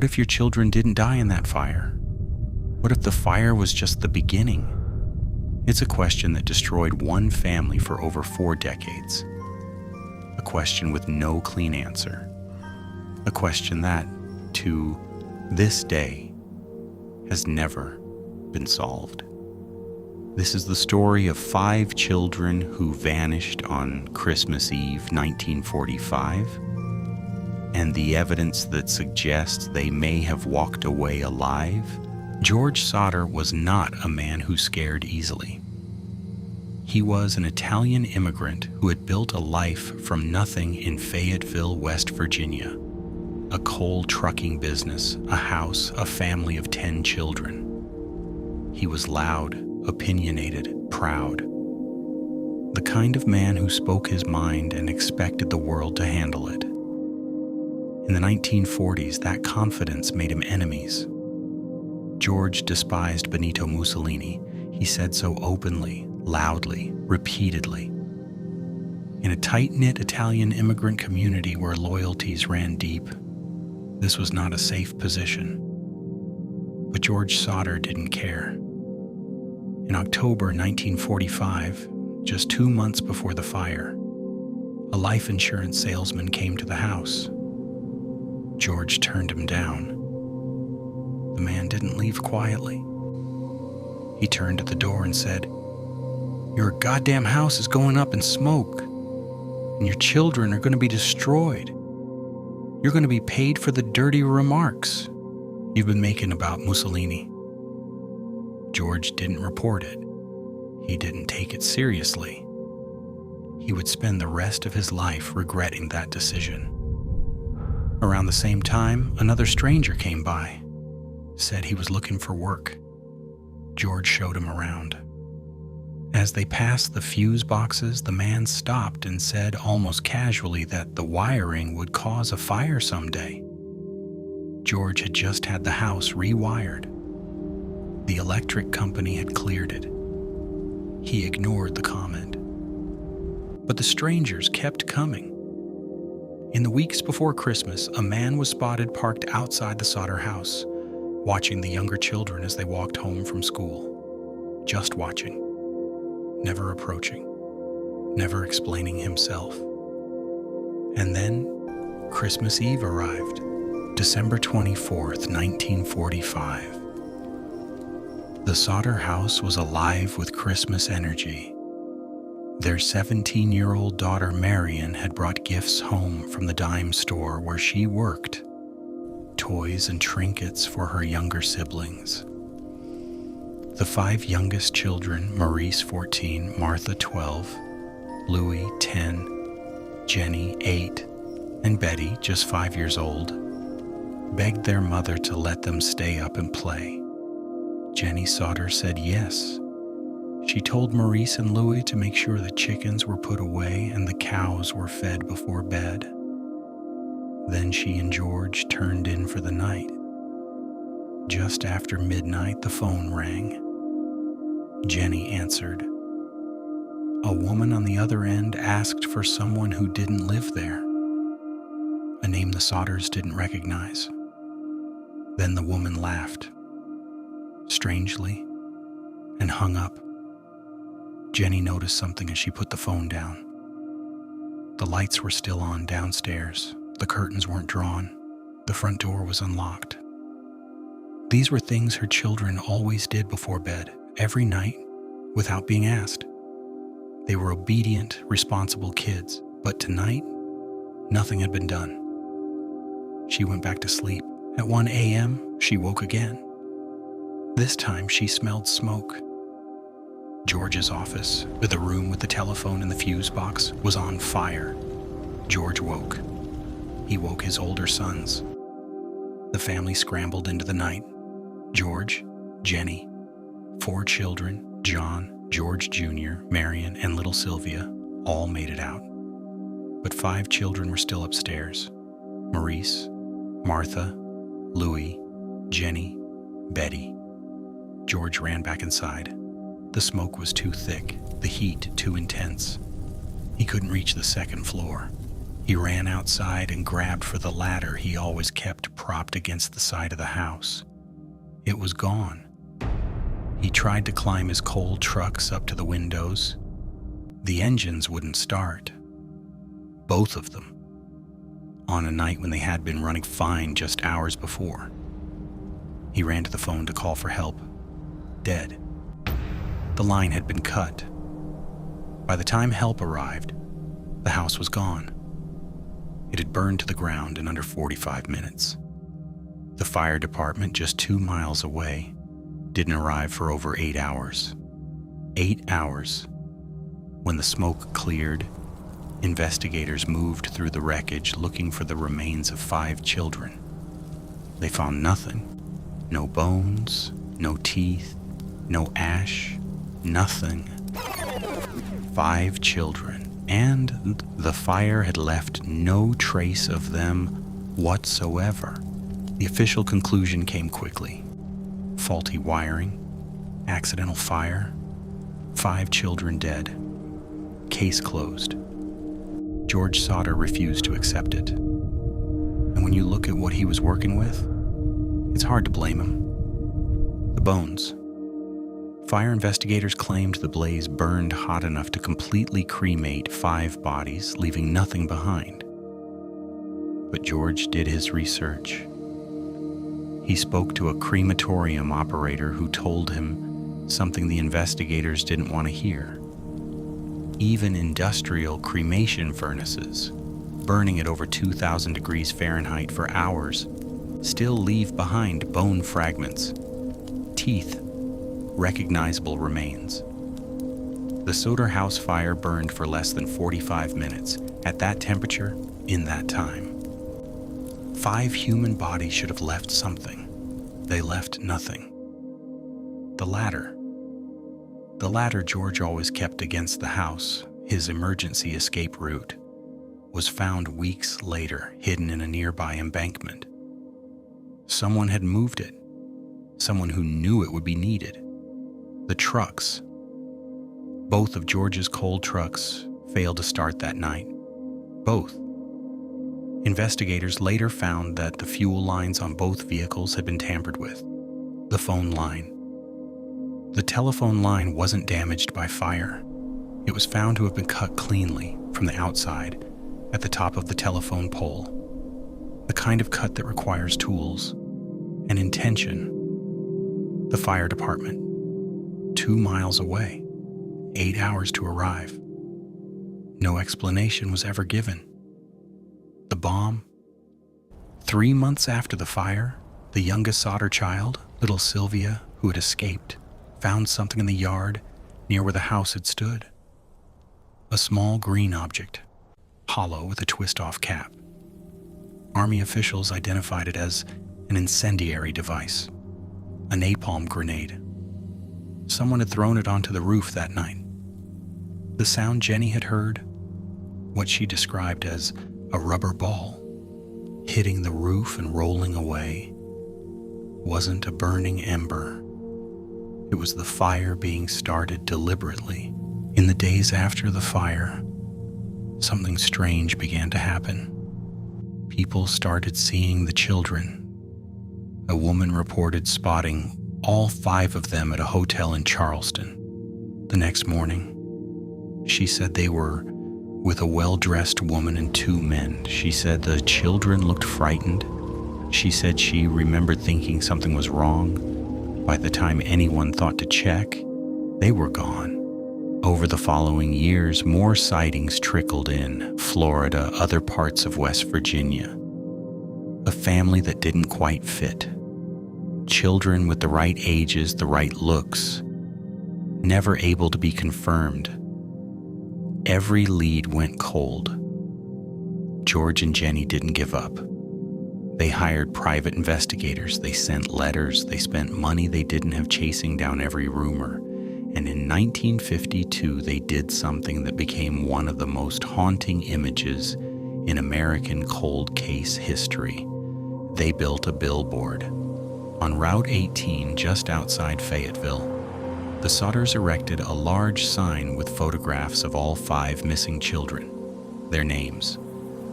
What if your children didn't die in that fire? What if the fire was just the beginning? It's a question that destroyed one family for over 4 decades. A question with no clean answer. A question that, to this day, has never been solved. This is the story of 5 children who vanished on Christmas Eve 1945, and the evidence that suggests they may have walked away alive. George Sodder was not a man who scared easily. He was an Italian immigrant who had built a life from nothing in Fayetteville, West Virginia. A coal trucking business, a house, a family of 10 children. He was loud, opinionated, proud. The kind of man who spoke his mind and expected the world to handle it. In the 1940s, that confidence made him enemies. George despised Benito Mussolini. He said so openly, loudly, repeatedly. In a tight-knit Italian immigrant community where loyalties ran deep, this was not a safe position. But George Sodder didn't care. In October 1945, just 2 months before the fire, a life insurance salesman came to the house. George turned him down. The man didn't leave quietly. He turned at the door and said, "Your goddamn house is going up in smoke, and your children are going to be destroyed. You're going to be paid for the dirty remarks you've been making about Mussolini." George didn't report it. He didn't take it seriously. He would spend the rest of his life regretting that decision. Around the same time, another stranger came by, said he was looking for work. George showed him around. As they passed the fuse boxes, the man stopped and said almost casually that the wiring would cause a fire someday. George had just had the house rewired. The electric company had cleared it. He ignored the comment. But the strangers kept coming. In the weeks before Christmas, a man was spotted parked outside the Sodder house, watching the younger children as they walked home from school. Just watching. Never approaching. Never explaining himself. And then, Christmas Eve arrived. December 24th, 1945. The Sodder house was alive with Christmas energy. Their 17-year-old daughter Marion had brought gifts home from the dime store where she worked, toys and trinkets for her younger siblings. The 5 youngest children, Maurice 14, Martha 12, Louis 10, Jenny 8, and Betty, just 5 years old, begged their mother to let them stay up and play. Jenny Sodder said yes. She told Maurice and Louis to make sure the chickens were put away and the cows were fed before bed. Then she and George turned in for the night. Just after midnight, the phone rang. Jenny answered. A woman on the other end asked for someone who didn't live there, a name the Sodders didn't recognize. Then the woman laughed, strangely, and hung up. Jenny noticed something as she put the phone down. The lights were still on downstairs. The curtains weren't drawn. The front door was unlocked. These were things her children always did before bed, every night, without being asked. They were obedient, responsible kids, but tonight, nothing had been done. She went back to sleep. At 1 a.m., she woke again. This time, she smelled smoke. George's office, the room with the telephone and the fuse box, was on fire. George woke. He woke his older sons. The family scrambled into the night. George, Jenny, 4 children, John, George Jr., Marion, and little Sylvia, all made it out. But 5 children were still upstairs. Maurice, Martha, Louis, Jenny, Betty. George ran back inside. The smoke was too thick, the heat too intense. He couldn't reach the second floor. He ran outside and grabbed for the ladder he always kept propped against the side of the house. It was gone. He tried to climb his coal trucks up to the windows. The engines wouldn't start. Both of them. On a night when they had been running fine just hours before. He ran to the phone to call for help. Dead. The line had been cut. By the time help arrived, the house was gone. It had burned to the ground in under 45 minutes. The fire department, just 2 miles away, didn't arrive for over 8 hours. 8 hours. When the smoke cleared, investigators moved through the wreckage looking for the remains of 5 children. They found nothing. No bones, no teeth, no ash, nothing. 5 children, and the fire had left no trace of them whatsoever. The official conclusion came quickly. Faulty wiring, accidental fire, 5 children dead. Case closed. George Sodder refused to accept it. And when you look at what he was working with, it's hard to blame him. The bones. Fire investigators claimed the blaze burned hot enough to completely cremate 5 bodies, leaving nothing behind. But George did his research. He spoke to a crematorium operator who told him something the investigators didn't want to hear. Even industrial cremation furnaces, burning at over 2,000 degrees Fahrenheit for hours, still leave behind bone fragments, teeth, recognizable remains. The Sodder house fire burned for less than 45 minutes, at that temperature, in that time. 5 human bodies should have left something. They left nothing. The ladder. The ladder George always kept against the house, his emergency escape route, was found weeks later, hidden in a nearby embankment. Someone had moved it. Someone who knew it would be needed. The trucks. Both of George's coal trucks failed to start that night. Both. Investigators later found that the fuel lines on both vehicles had been tampered with. The phone line. The telephone line wasn't damaged by fire. It was found to have been cut cleanly from the outside at the top of the telephone pole. The kind of cut that requires tools and intention. The fire department. 2 miles away. 8 hours to arrive. No explanation was ever given. The bomb. 3 months after the fire, the youngest Sodder child, little Sylvia, who had escaped, found something in the yard near where the house had stood. A small green object, hollow with a twist-off cap. Army officials identified it as an incendiary device, a napalm grenade. Someone had thrown it onto the roof that night. The sound Jenny had heard, what she described as a rubber ball, hitting the roof and rolling away, wasn't a burning ember. It was the fire being started deliberately. In the days after the fire, something strange began to happen. People started seeing the children. A woman reported spotting all 5 of them at a hotel in Charleston. The next morning, she said they were with a well-dressed woman and 2 men. She said the children looked frightened. She said she remembered thinking something was wrong. By the time anyone thought to check, they were gone. Over the following years, more sightings trickled in Florida, other parts of West Virginia. A family that didn't quite fit. Children with the right ages, the right looks, never able to be confirmed. Every lead went cold. George and Jenny didn't give up. They hired private investigators, they sent letters, they spent money they didn't have chasing down every rumor. And in 1952, they did something that became one of the most haunting images in American cold case history. They built a billboard. On Route 18, just outside Fayetteville, the Sodders erected a large sign with photographs of all 5 missing children, their names.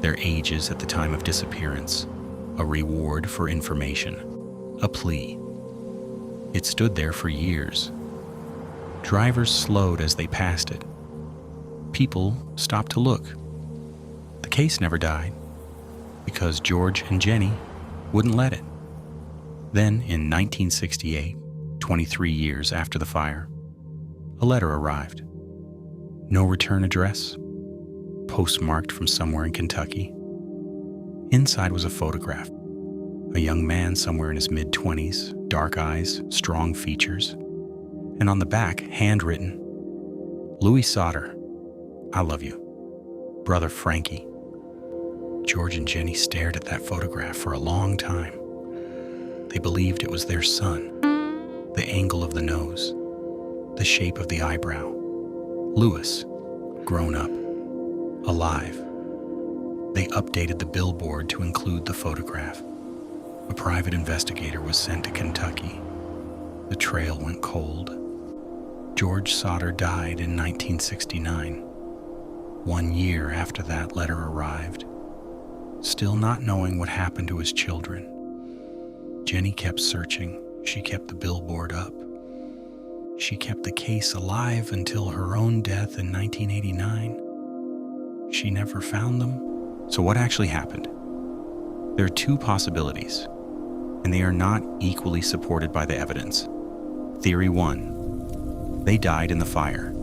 their ages at the time of disappearance, a reward for information, a plea. It stood there for years. Drivers slowed as they passed it. People stopped to look. The case never died because George and Jenny wouldn't let it. Then, in 1968, 23 years after the fire, a letter arrived. No return address, postmarked from somewhere in Kentucky. Inside was a photograph. A young man somewhere in his mid-20s, dark eyes, strong features. And on the back, handwritten, "Louis Sodder, I love you. Brother Frankie." George and Jenny stared at that photograph for a long time. They believed it was their son. The angle of the nose, the shape of the eyebrow. Louis, grown up, alive. They updated the billboard to include the photograph. A private investigator was sent to Kentucky. The trail went cold. George Sodder died in 1969. 1 year after that letter arrived. Still not knowing what happened to his children, Jenny kept searching. She kept the billboard up. She kept the case alive until her own death in 1989. She never found them. So what actually happened? There are two possibilities, and they are not equally supported by the evidence. Theory 1, they died in the fire.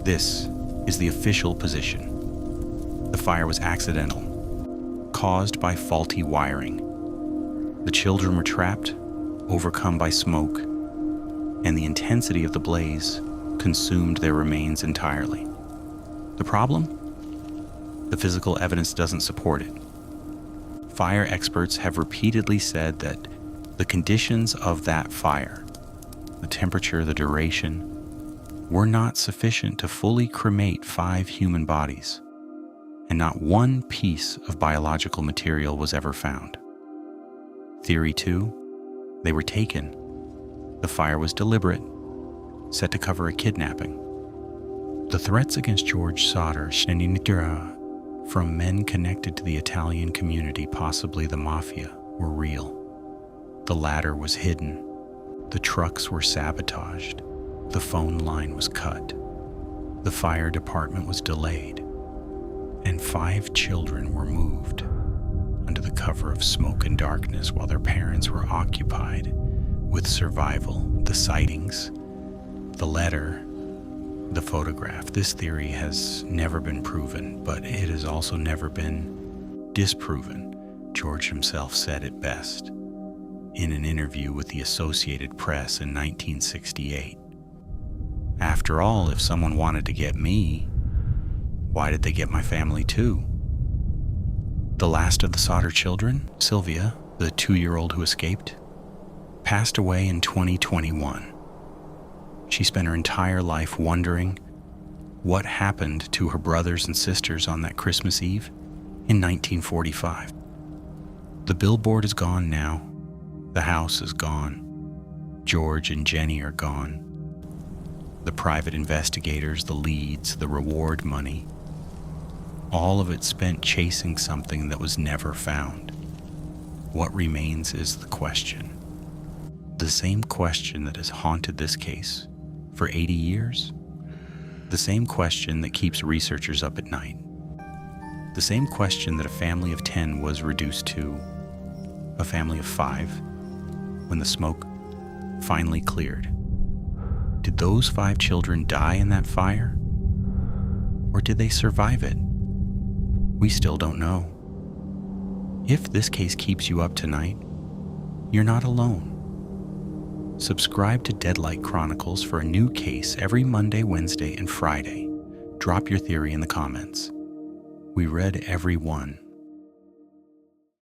This is the official position. The fire was accidental, caused by faulty wiring. The children were trapped, overcome by smoke, and the intensity of the blaze consumed their remains entirely. The problem? The physical evidence doesn't support it. Fire experts have repeatedly said that the conditions of that fire, the temperature, the duration, were not sufficient to fully cremate 5 human bodies, and not one piece of biological material was ever found. Theory 2, they were taken. The fire was deliberate, set to cover a kidnapping. The threats against George Sodder from men connected to the Italian community, possibly the mafia, were real. The ladder was hidden. The trucks were sabotaged. The phone line was cut. The fire department was delayed. And 5 children were moved under the cover of smoke and darkness while their parents were occupied with survival, the sightings, the letter, the photograph. This theory has never been proven, but it has also never been disproven. George himself said it best in an interview with the Associated Press in 1968. After all, if someone wanted to get me, why did they get my family too? The last of the Sodder children, Sylvia, the 2-year-old who escaped, passed away in 2021. She spent her entire life wondering what happened to her brothers and sisters on that Christmas Eve in 1945. The billboard is gone now. The house is gone. George and Jenny are gone. The private investigators, the leads, the reward money, all of it spent chasing something that was never found. What remains is the question. The same question that has haunted this case for 80 years. The same question that keeps researchers up at night. The same question that a family of 10 was reduced to a family of 5 when the smoke finally cleared. Did those 5 children die in that fire? Or did they survive it? We still don't know. If this case keeps you up tonight, you're not alone. Subscribe to Deadlight Chronicles for a new case every Monday, Wednesday, and Friday. Drop your theory in the comments. We read every one.